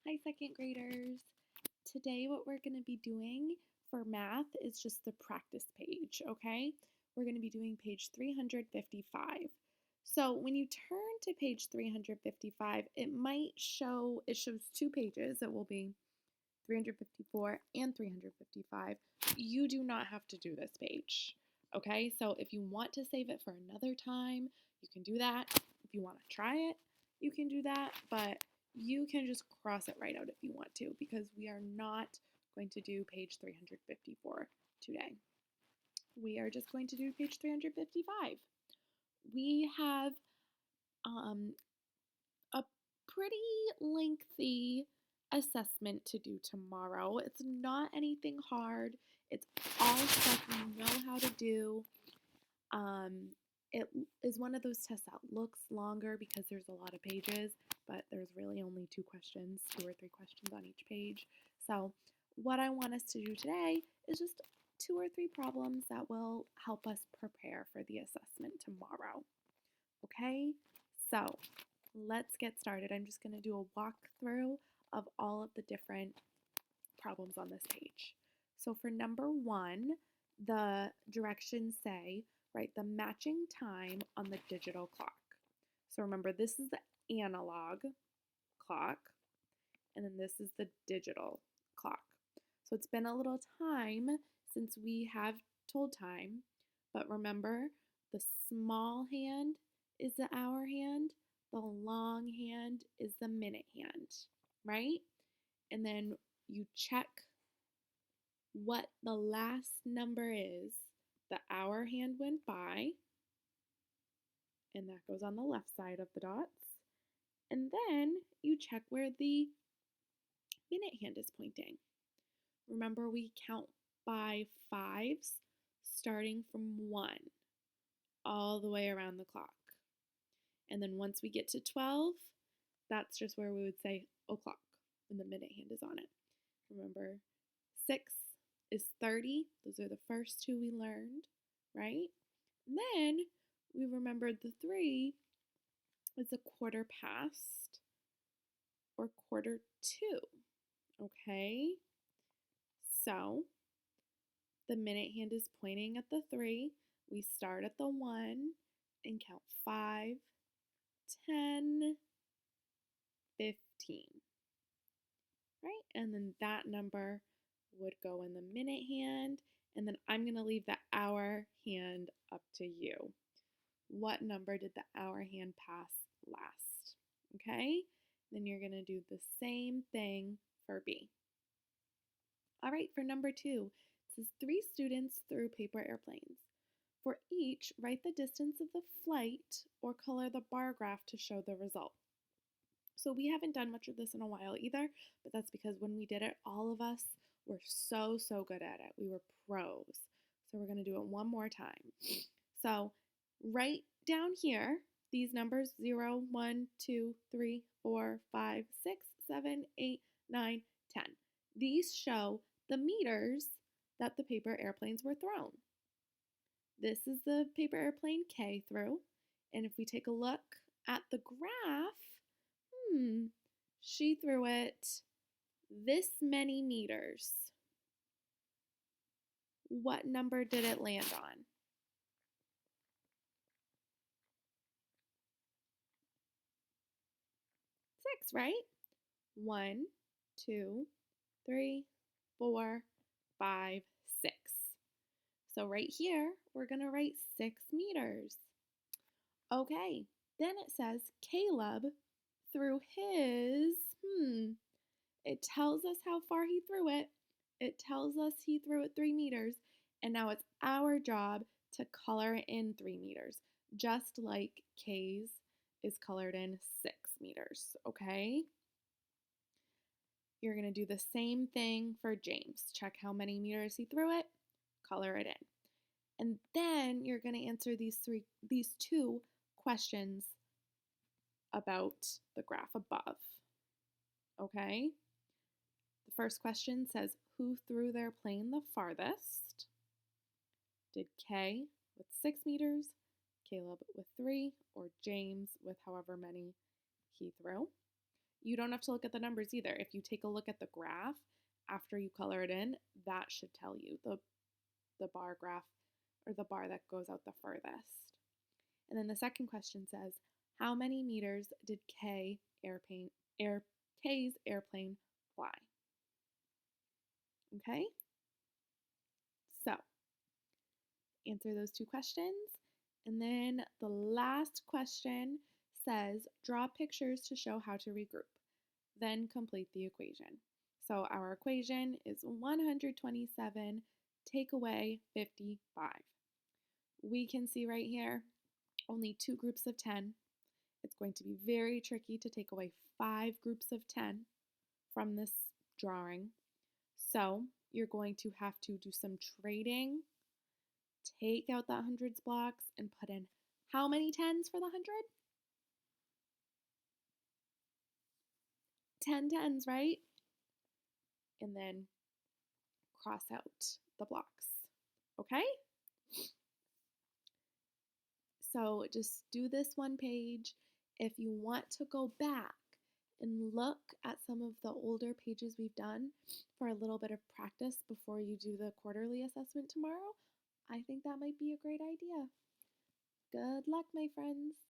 Hi, second graders. Today, what we're going to be doing for math is just the practice page, okay? We're going to be doing page 355. So, when you turn to page 355, it shows two pages. It will be 354 and 355. You do not have to do this page, okay? So, if you want to save it for another time, you can do that. If you want to try it, you can do that, but you can just cross it right out if you want to because we are not going to do page 354 today. We are just going to do page 355. We have a pretty lengthy assessment to do tomorrow. It's not anything hard. It's all stuff you know how to do. It is one of those tests that looks longer because there's a lot of pages, but there's really only two or three questions on each page. So what I want us to do today is just two or three problems that will help us prepare for the assessment tomorrow. Okay, so let's get started. I'm just going to do a walkthrough of all of the different problems on this page. So for number one, the directions say, write the matching time on the digital clock. So remember, this is the analog clock, and then this is the digital clock. So it's been a little time since we have told time, but remember, the small hand is the hour hand, the long hand is the minute hand, right? And then you check what the last number is the hour hand went by, and that goes on the left side of the dots. And then you check where the minute hand is pointing. Remember, we count by fives starting from 1 all the way around the clock. And then once we get to 12, that's just where we would say o'clock when the minute hand is on it. Remember, 6 is 30. Those are the first two we learned, right? And then we remembered the 3 is a quarter past or quarter to, okay? So the minute hand is pointing at the 3. We start at the 1 and count 5, 10, 15, right? And then that number would go in the minute hand, and then I'm going to leave the hour hand up to you. What number did the hour hand pass last? Okay? Then you're going to do the same thing for B. All right, for number 2, it says 3 students threw paper airplanes. For each, write the distance of the flight or color the bar graph to show the result. So we haven't done much of this in a while either, but that's because when we did it, all of us were so good at it. We were pros. So we're going to do it one more time. So write down here these numbers 0, 1, 2, 3, 4, 5, 6, 7, 8, 9, 10. These show the meters that the paper airplanes were thrown. This is the paper airplane K threw. And if we take a look at the graph, she threw it this many meters. What number did it land on? 6, right? 1, 2, 3, 4, 5, 6. So right here, we're going to write 6 meters. Okay, then it says Caleb threw his, it tells us how far he threw it. It tells us he threw it 3 meters, and now it's our job to color in 3 meters, just like K's is colored in 6 meters, okay? You're going to do the same thing for James. Check how many meters he threw it, color it in. And then you're going to answer these two questions about the graph above. Okay? The first question says, who threw their plane the farthest? Did K with 6 meters, Caleb with 3, or James with however many he threw? You don't have to look at the numbers either. If you take a look at the graph after you color it in, that should tell you the bar graph or the bar that goes out the furthest. And then the second question says, how many meters did K's airplane fly? Okay, so answer those two questions. And then the last question says, draw pictures to show how to regroup. Then complete the equation. So our equation is 127 take away 55. We can see right here only 2 groups of 10. It's going to be very tricky to take away 5 groups of 10 from this drawing. So you're going to have to do some trading, take out that hundreds blocks, and put in how many 10s for the 100? 10 10s, right? And then cross out the blocks, okay? So just do this one page. If you want to go back and look at some of the older pages we've done for a little bit of practice before you do the quarterly assessment tomorrow, I think that might be a great idea. Good luck, my friends.